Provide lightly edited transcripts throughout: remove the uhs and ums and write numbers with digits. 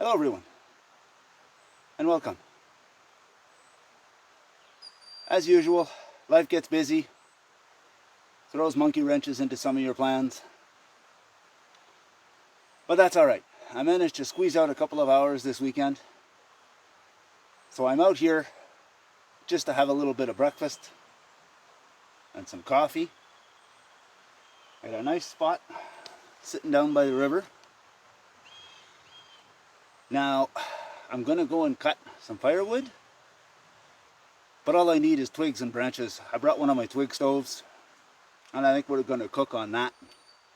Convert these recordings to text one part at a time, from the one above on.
Hello everyone, and welcome. As usual, life gets busy, throws monkey wrenches into some of your plans, but that's alright. I managed to squeeze out a couple of hours this weekend, so I'm out here just to have a little bit of breakfast and some coffee. I got a nice spot sitting down by the river. Now, I'm going to go and cut some firewood, but all I need is twigs and branches. I brought one of my twig stoves, and I think we're going to cook on that.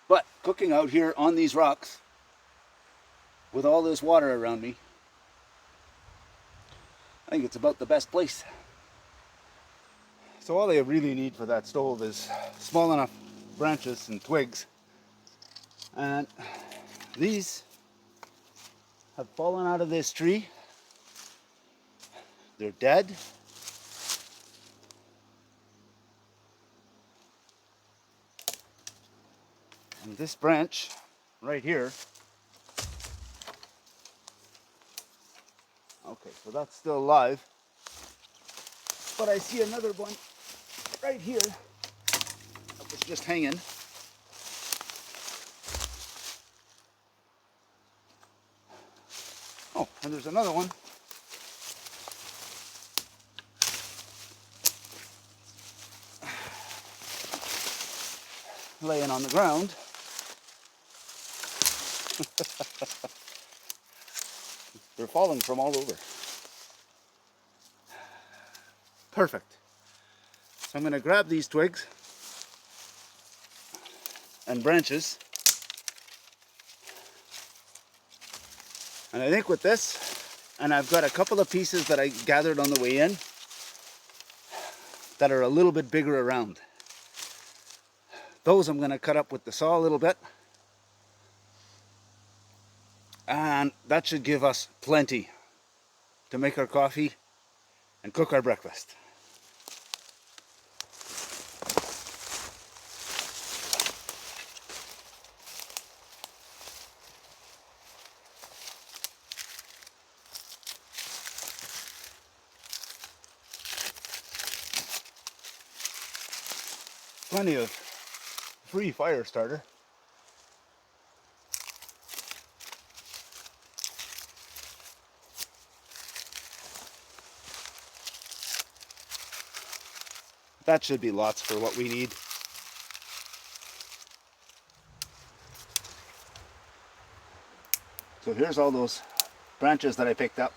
But cooking out here on these rocks, with all this water around me, I think it's about the best place. So all I really need for that stove is small enough branches and twigs, and these have fallen out of this tree. They're dead. And this branch right here, okay, so that's still alive, but I see another one right here that was just hanging. Oh, and there's another one laying on the ground. They're falling from all over. Perfect. So I'm going to grab these twigs and branches, and I think with this, and I've got a couple of pieces that I gathered on the way in that are a little bit bigger around. Those I'm going to cut up with the saw a little bit, and that should give us plenty to make our coffee and cook our breakfast. Plenty of free fire starter. That should be lots for what we need. So here's all those branches that I picked up.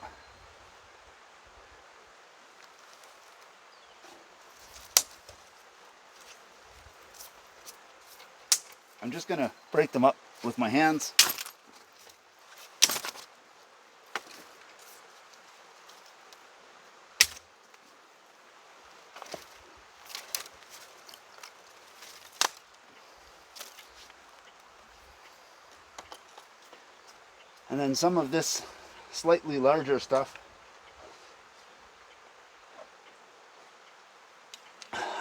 I'm just going to break them up with my hands. And then some of this slightly larger stuff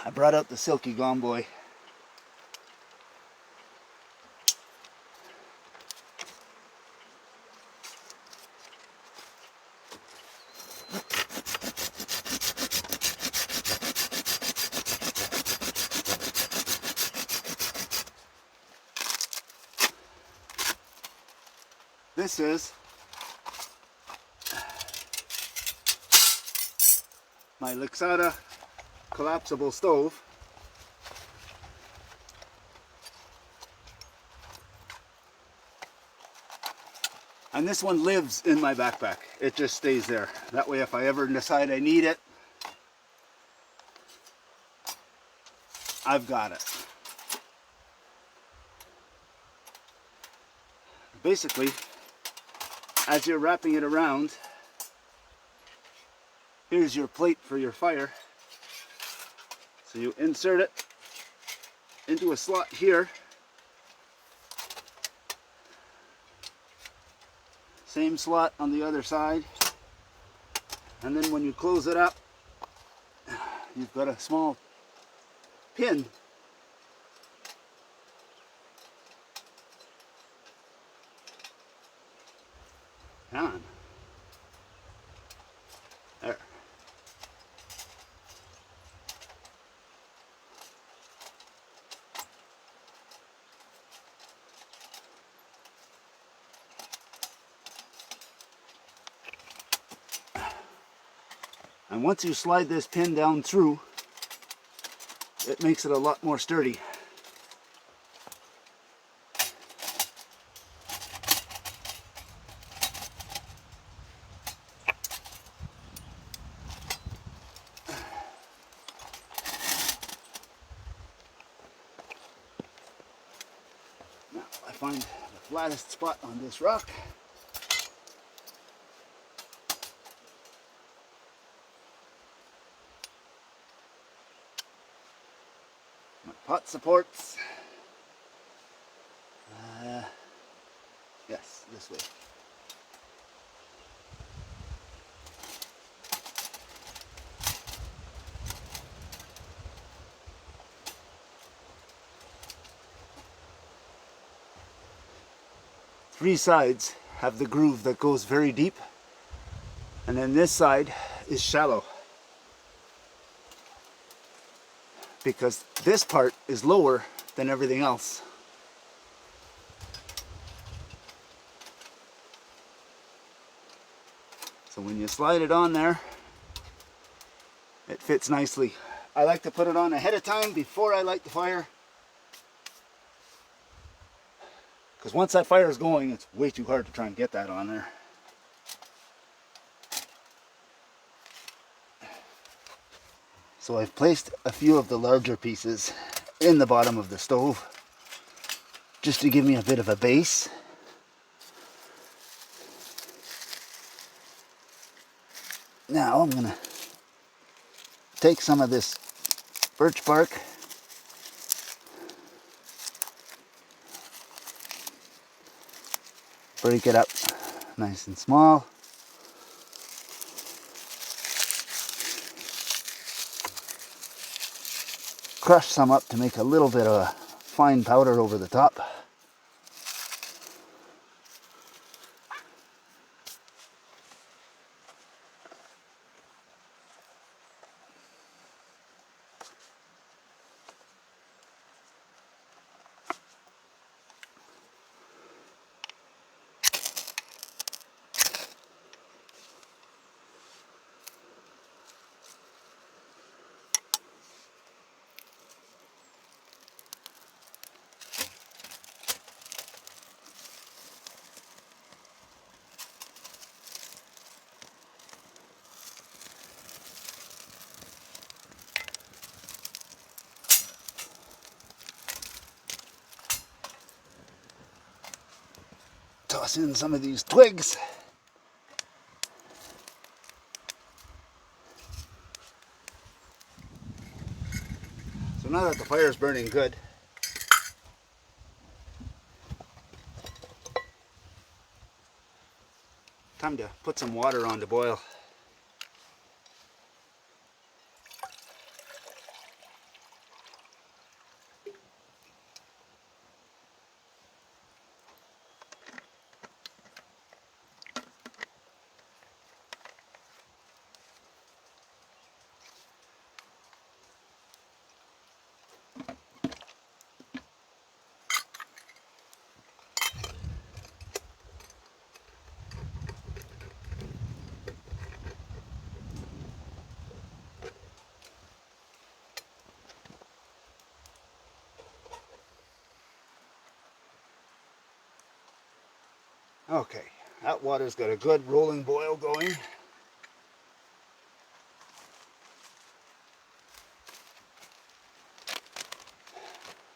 I brought out the Silky Gomboy. This is my Lixada collapsible stove. And this one lives in my backpack. It just stays there. That way if I ever decide I need it, I've got it. Basically, as you're wrapping it around, here's your plate for your fire. So you insert it into a slot here. Same slot on the other side. And then when you close it up, you've got a small pin Come on. There. And once you slide this pin down through, it makes it a lot more sturdy. Now I find the flattest spot on this rock. My pot supports. Yes, this way. Three sides have the groove that goes very deep, and then this side is shallow because this part is lower than everything else. So when you slide it on there, it fits nicely. I like to put it on ahead of time before I light the fire, because once that fire is going, it's way too hard to try and get that on there. So I've placed a few of the larger pieces in the bottom of the stove just to give me a bit of a base. Now I'm gonna take some of this birch bark, break it up nice and small, crush some up to make a little bit of a fine powder over the top. Toss in some of these twigs. So now that the fire is burning good, time to put some water on to boil. Okay, that water's got a good rolling boil going.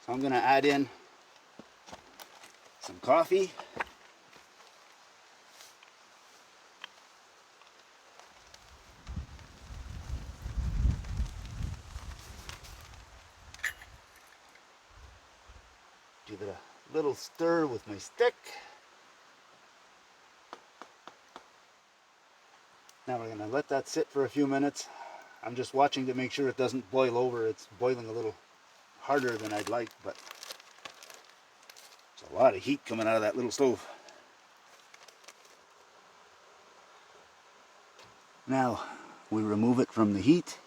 So I'm going to add in some coffee. Give it a little stir with my stick. Now we're going to let that sit for a few minutes. I'm just watching to make sure it doesn't boil over. It's boiling a little harder than I'd like, but there's a lot of heat coming out of that little stove. Now we remove it from the heat.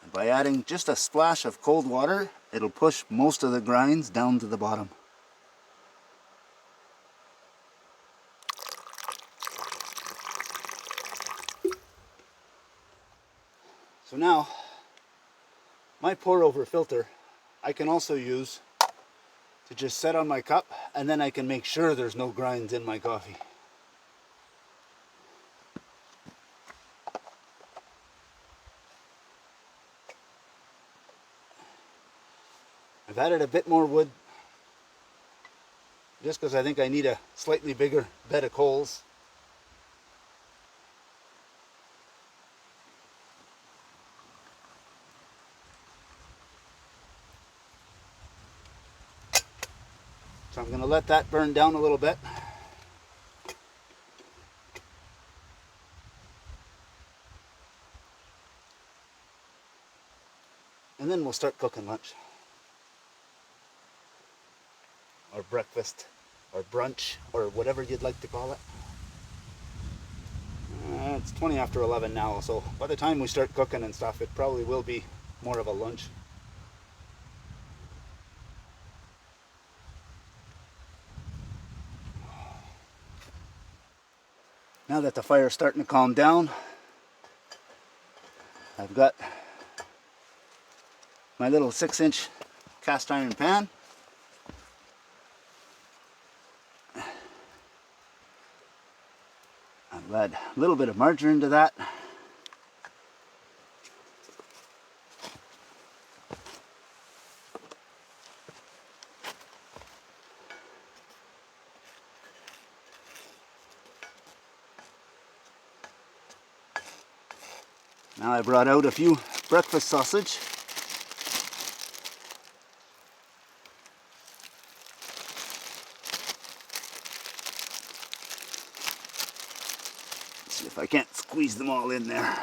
And by adding just a splash of cold water, it'll push most of the grinds down to the bottom. So now, my pour over filter I can also use to just set on my cup, and then I can make sure there's no grinds in my coffee. I've added a bit more wood just because I think I need a slightly bigger bed of coals. So I'm going to let that burn down a little bit. And then we'll start cooking lunch. Or breakfast, or brunch, or whatever you'd like to call it. It's 20 after 11 now, so by the time we start cooking and stuff, it probably will be more of a lunch. Now that the fire's starting to calm down, I've got my little 6-inch cast iron pan. I'll add a little bit of margarine to that. Now I brought out a few breakfast sausage. Let's see if I can't squeeze them all in there.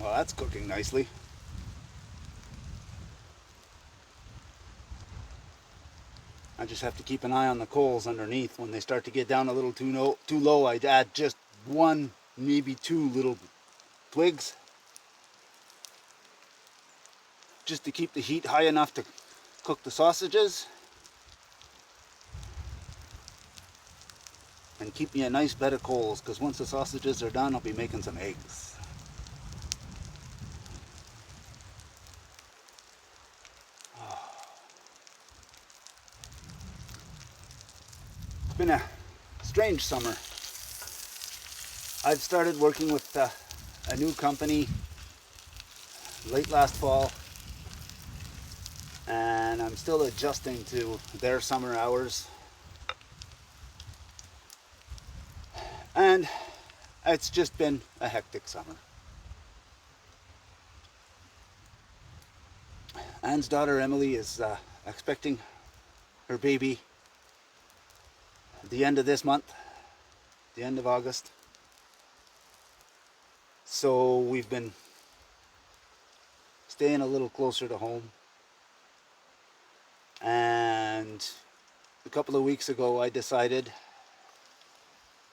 Well, that's cooking nicely. I just have to keep an eye on the coals underneath. When they start to get down a little too low, I'd add just 1, maybe 2 little twigs, just to keep the heat high enough to cook the sausages and keep me a nice bed of coals, because once the sausages are done, I'll be making some eggs. It's been a strange summer. I've started working with a new company late last fall, and I'm still adjusting to their summer hours. And it's just been a hectic summer. Anne's daughter Emily is expecting her baby at the end of this month, the end of August. So we've been staying a little closer to home. And a couple of weeks ago I decided,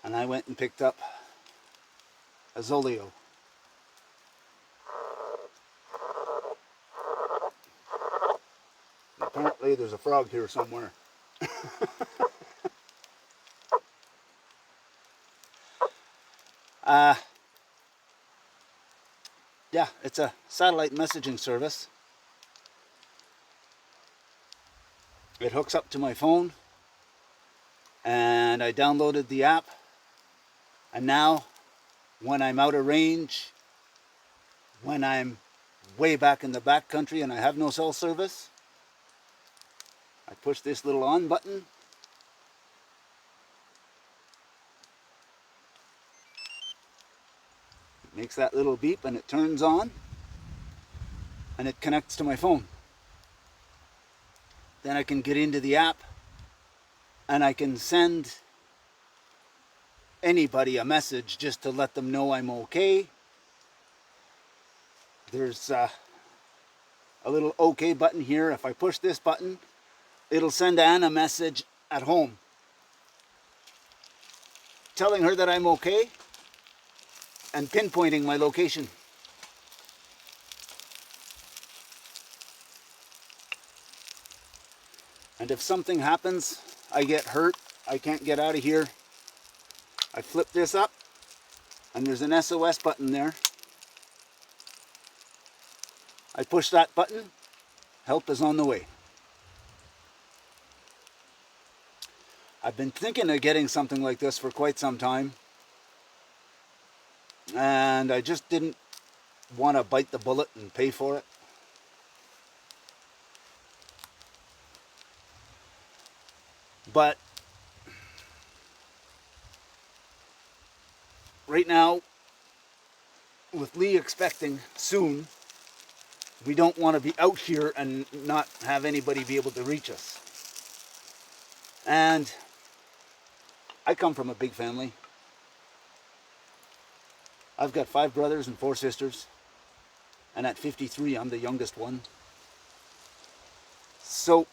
and I went and picked up a Zoleo. Apparently there's a frog here somewhere. Yeah, it's a satellite messaging service. It hooks up to my phone, and I downloaded the app, and now when I'm out of range, when I'm way back in the back country and I have no cell service, I push this little on button, it makes that little beep and it turns on and it connects to my phone. Then I can get into the app and I can send anybody a message just to let them know I'm okay. There's a little OK button here. If I push this button, it'll send Anne a message at home telling her that I'm okay and pinpointing my location. And if something happens, I get hurt, I can't get out of here, I flip this up and there's an SOS button there. I push that button, help is on the way. I've been thinking of getting something like this for quite some time, and I just didn't want to bite the bullet and pay for it. But right now, with Lee expecting soon, we don't want to be out here and not have anybody be able to reach us. And I come from a big family. I've got 5 brothers and 4 sisters. And at 53, I'm the youngest one. So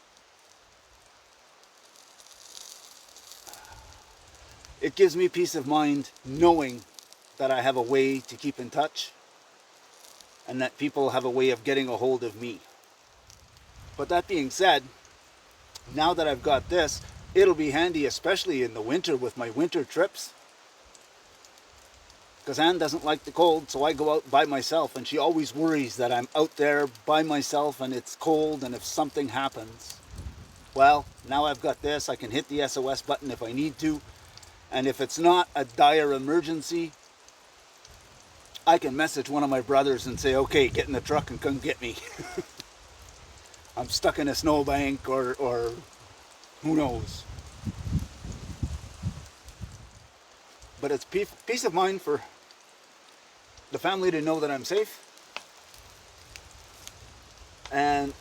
it gives me peace of mind knowing that I have a way to keep in touch and that people have a way of getting a hold of me. But that being said, now that I've got this, it'll be handy, especially in the winter with my winter trips. Because Anne doesn't like the cold, so I go out by myself, and she always worries that I'm out there by myself and it's cold, and if something happens, well, now I've got this, I can hit the SOS button if I need to, and if it's not a dire emergency, I can message one of my brothers and say, okay, get in the truck and come get me. I'm stuck in a snowbank or who knows. But it's peace of mind for the family to know that I'm safe. And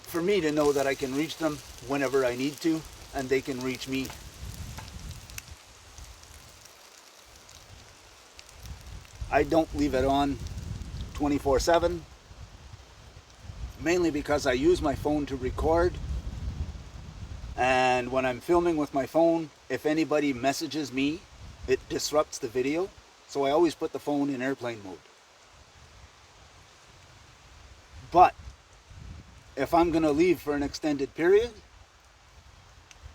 for me to know that I can reach them whenever I need to, and they can reach me. I don't leave it on 24/7, mainly because I use my phone to record. And when I'm filming with my phone, if anybody messages me, it disrupts the video. So I always put the phone in airplane mode. But if I'm going to leave for an extended period,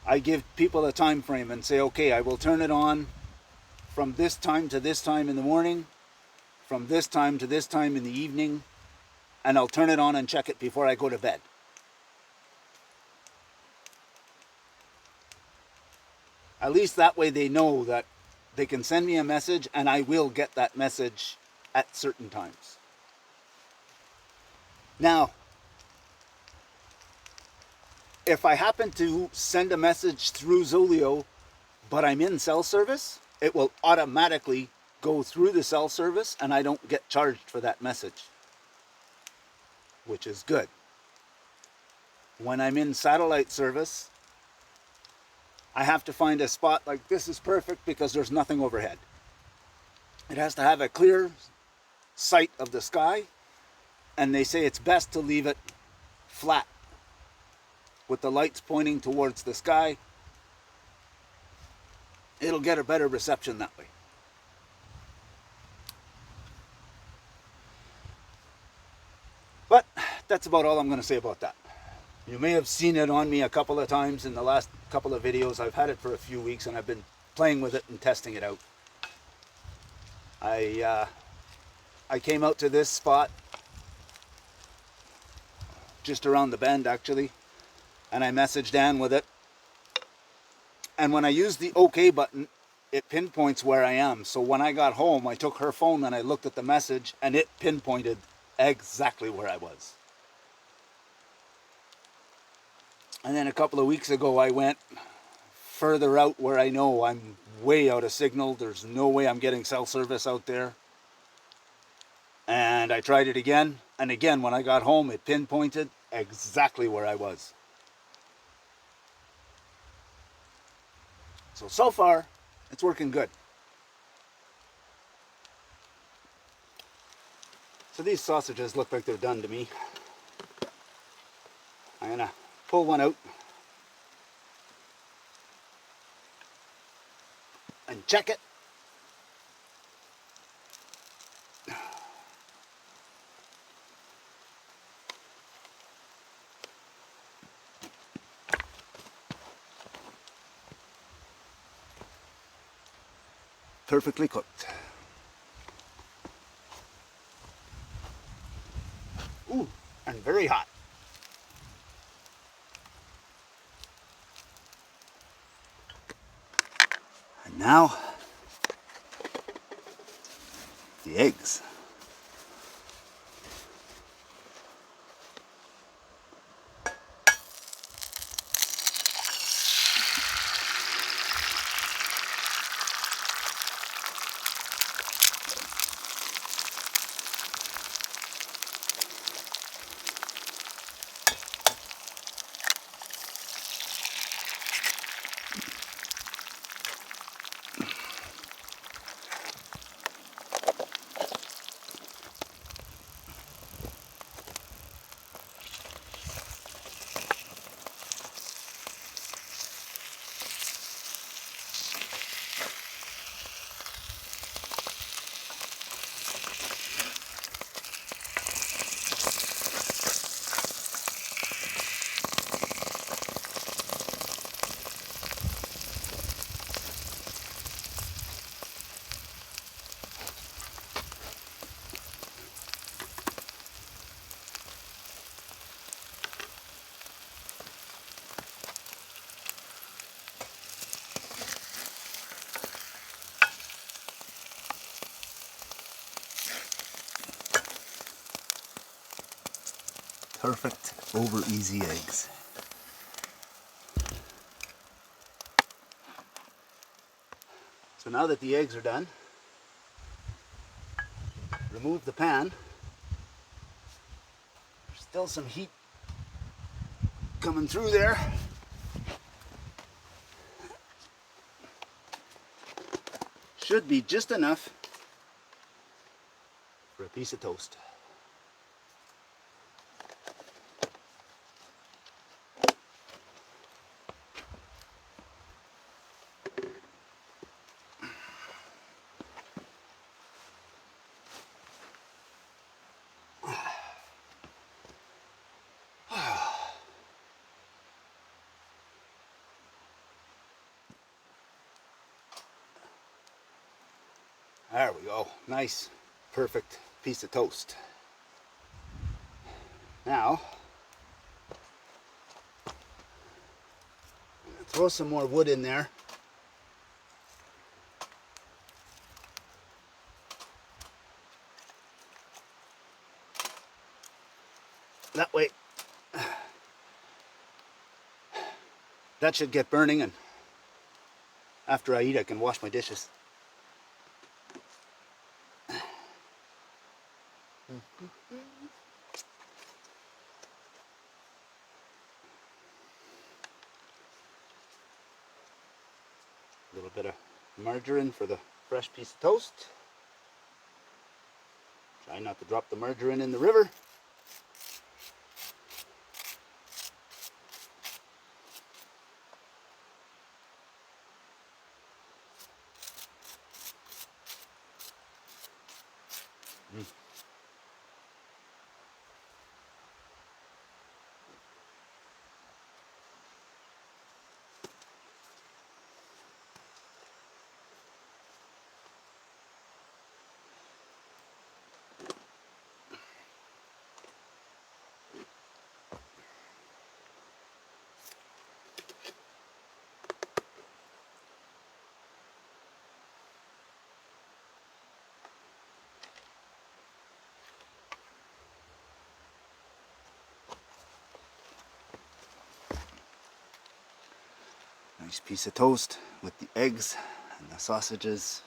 I give people a time frame and say, okay, I will turn it on from this time to this time in the morning, from this time to this time in the evening, and I'll turn it on and check it before I go to bed. At least that way they know that they can send me a message and I will get that message at certain times. Now, if I happen to send a message through Zoleo, but I'm in cell service, it will automatically go through the cell service and I don't get charged for that message, which is good. When I'm in satellite service, I have to find a spot like this is perfect because there's nothing overhead. It has to have a clear sight of the sky, and they say it's best to leave it flat with the lights pointing towards the sky. It'll get a better reception that way. But that's about all I'm going to say about that. You may have seen it on me a couple of times in the last couple of videos. I've had it for a few weeks and I've been playing with it and testing it out. I came out to this spot just around the bend actually, and I messaged Anne with it. And when I use the OK button, it pinpoints where I am. So when I got home, I took her phone and I looked at the message and it pinpointed exactly where I was. And then a couple of weeks ago, I went further out where I know I'm way out of signal. There's no way I'm getting cell service out there. And I tried it again. And again, when I got home, it pinpointed exactly where I was. So far, it's working good. So these sausages look like they're done to me. I'm gonna pull one out and check it. Perfectly cooked. Ooh, and very hot. And now, the eggs. Perfect over easy eggs. So now that the eggs are done, remove the pan. There's still some heat coming through there. Should be just enough for a piece of toast. There we go. Nice, perfect piece of toast. Now, I'm going to throw some more wood in there. That way, that should get burning, and after I eat, I can wash my dishes. A little bit of margarine for the fresh piece of toast. Try not to drop the margarine in the river. Nice piece of toast with the eggs and the sausages.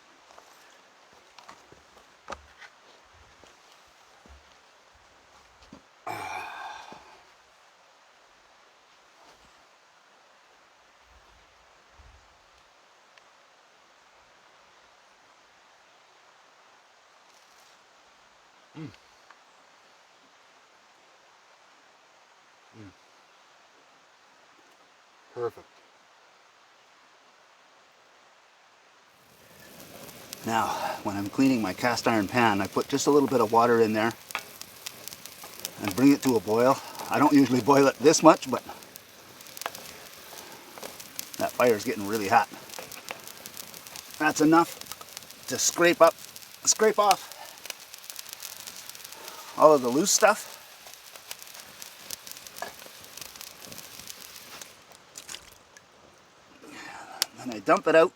Mm. Perfect. Now, when I'm cleaning my cast iron pan, I put just a little bit of water in there and bring it to a boil. I don't usually boil it this much, but that fire's getting really hot. That's enough to scrape off all of the loose stuff. Then I dump it out.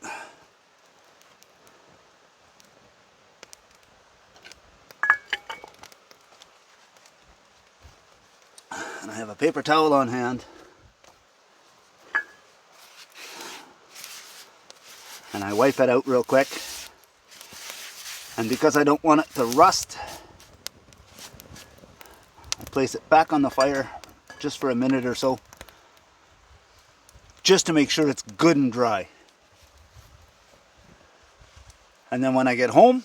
And I have a paper towel on hand. And I wipe it out real quick. And because I don't want it to rust, I place it back on the fire just for a minute or so, just to make sure it's good and dry. And then when I get home,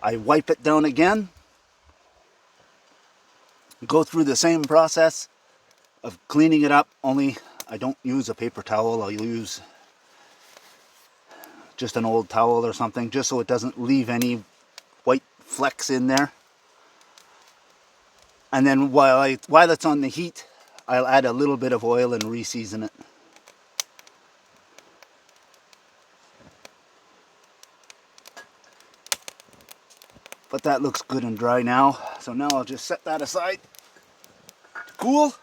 I wipe it down again, go through the same process of cleaning it up, only I don't use a paper towel. I'll use just an old towel or something, just so it doesn't leave any white flecks in there. And then while it's on the heat, I'll add a little bit of oil and re-season it. But that looks good and dry now. So now I'll just set that aside to cool.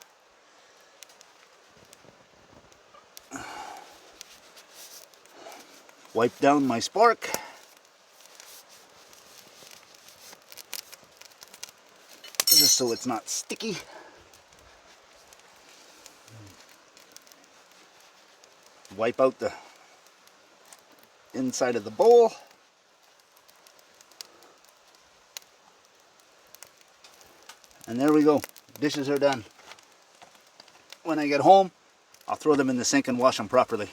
Wipe down my spark. Just so it's not sticky. Wipe out the inside of the bowl. And there we go. Dishes are done. When I get home, I'll throw them in the sink and wash them properly.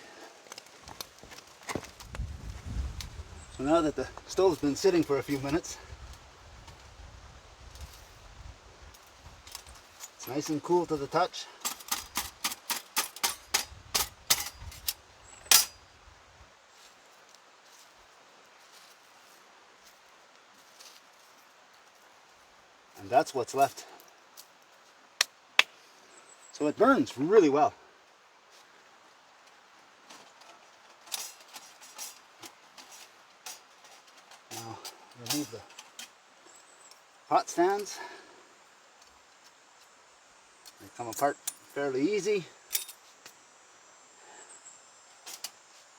So now that the stove's been sitting for a few minutes, it's nice and cool to the touch. And that's what's left. So it burns really well. Now remove the hot stands. They come apart fairly easy.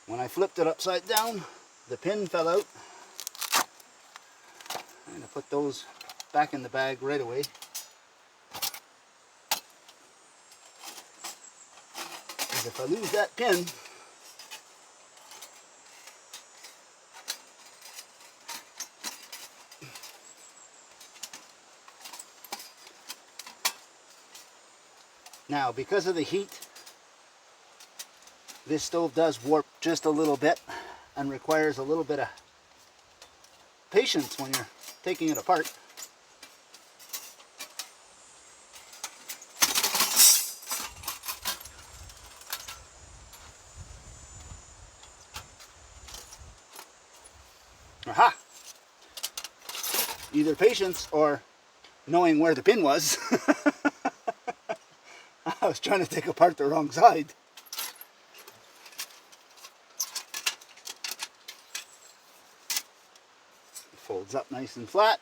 When I flipped it upside down, the pin fell out. I'm going to put those back in the bag right away. Because if I lose that pin, now because of the heat, this stove does warp just a little bit and requires a little bit of patience when you're taking it apart. Aha! Either patience or knowing where the pin was. I was trying to take apart the wrong side. It folds up nice and flat.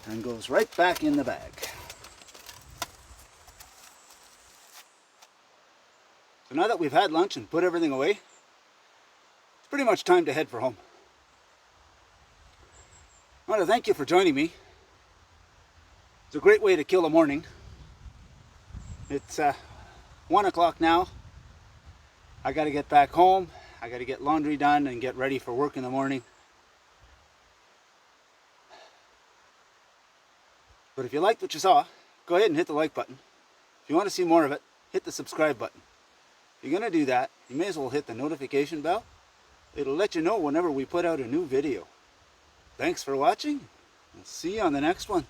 And goes right back in the bag. So now that we've had lunch and put everything away, it's pretty much time to head for home. I want to thank you for joining me. It's a great way to kill a morning. It's 1 o'clock now. I got to get back home. I got to get laundry done and get ready for work in the morning. But if you liked what you saw, go ahead and hit the like button. If you want to see more of it, hit the subscribe button. you're going to do that, you may as well hit the notification bell. It'll let you know whenever we put out a new video. Thanks for watching. I'll see you on the next one.